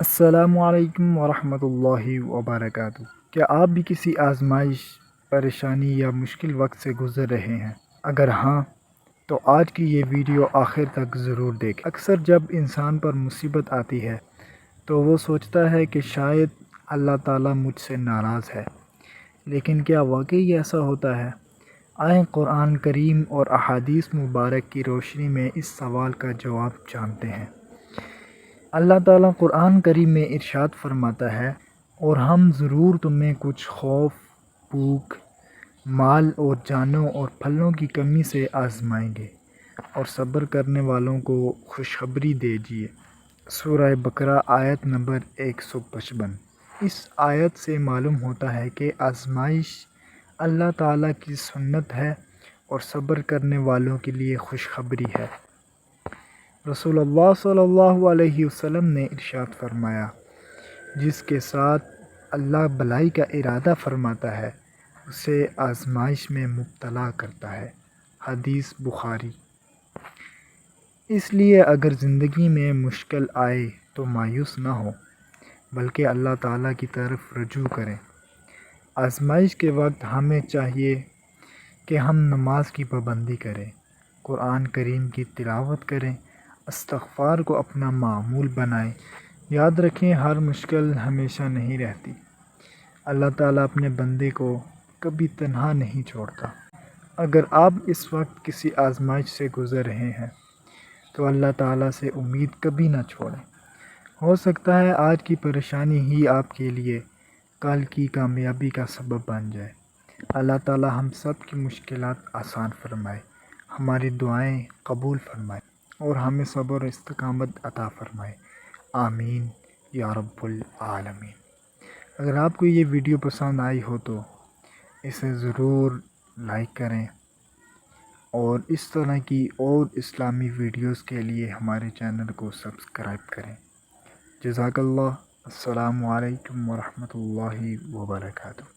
السلام علیکم ورحمۃ اللہ وبرکاتہ۔ کیا آپ بھی کسی آزمائش، پریشانی یا مشکل وقت سے گزر رہے ہیں؟ اگر ہاں تو آج کی یہ ویڈیو آخر تک ضرور دیکھیں۔ اکثر جب انسان پر مصیبت آتی ہے تو وہ سوچتا ہے کہ شاید اللہ تعالیٰ مجھ سے ناراض ہے، لیکن کیا واقعی ایسا ہوتا ہے؟ آئیں قرآن کریم اور احادیث مبارک کی روشنی میں اس سوال کا جواب جانتے ہیں۔ اللہ تعالیٰ قرآن کریم میں ارشاد فرماتا ہے، اور ہم ضرور تمہیں کچھ خوف، بھوک، مال اور جانوں اور پھلوں کی کمی سے آزمائیں گے، اور صبر کرنے والوں کو خوشخبری دیجیے۔ سورہ بقرہ آیت نمبر 155۔ اس آیت سے معلوم ہوتا ہے کہ آزمائش اللہ تعالیٰ کی سنت ہے اور صبر کرنے والوں کے لیے خوشخبری ہے۔ رسول اللہ صلی اللہ علیہ وسلم نے ارشاد فرمایا، جس کے ساتھ اللہ بھلائی کا ارادہ فرماتا ہے اسے آزمائش میں مبتلا کرتا ہے۔ حدیث بخاری۔ اس لیے اگر زندگی میں مشکل آئے تو مایوس نہ ہو، بلکہ اللہ تعالیٰ کی طرف رجوع کریں۔ آزمائش کے وقت ہمیں چاہیے کہ ہم نماز کی پابندی کریں، قرآن کریم کی تلاوت کریں، استغفار کو اپنا معمول بنائیں۔ یاد رکھیں، ہر مشکل ہمیشہ نہیں رہتی۔ اللہ تعالیٰ اپنے بندے کو کبھی تنہا نہیں چھوڑتا۔ اگر آپ اس وقت کسی آزمائش سے گزر رہے ہیں تو اللہ تعالیٰ سے امید کبھی نہ چھوڑیں۔ ہو سکتا ہے آج کی پریشانی ہی آپ کے لیے کل کی کامیابی کا سبب بن جائے۔ اللہ تعالیٰ ہم سب کی مشکلات آسان فرمائے، ہماری دعائیں قبول فرمائے اور ہمیں صبر و استقامت عطا فرمائے۔ آمین یا رب العالمین۔ اگر آپ کو یہ ویڈیو پسند آئی ہو تو اسے ضرور لائک کریں، اور اس طرح کی اور اسلامی ویڈیوز کے لیے ہمارے چینل کو سبسکرائب کریں۔ جزاک اللہ۔ السلام علیکم ورحمۃ اللہ وبرکاتہ۔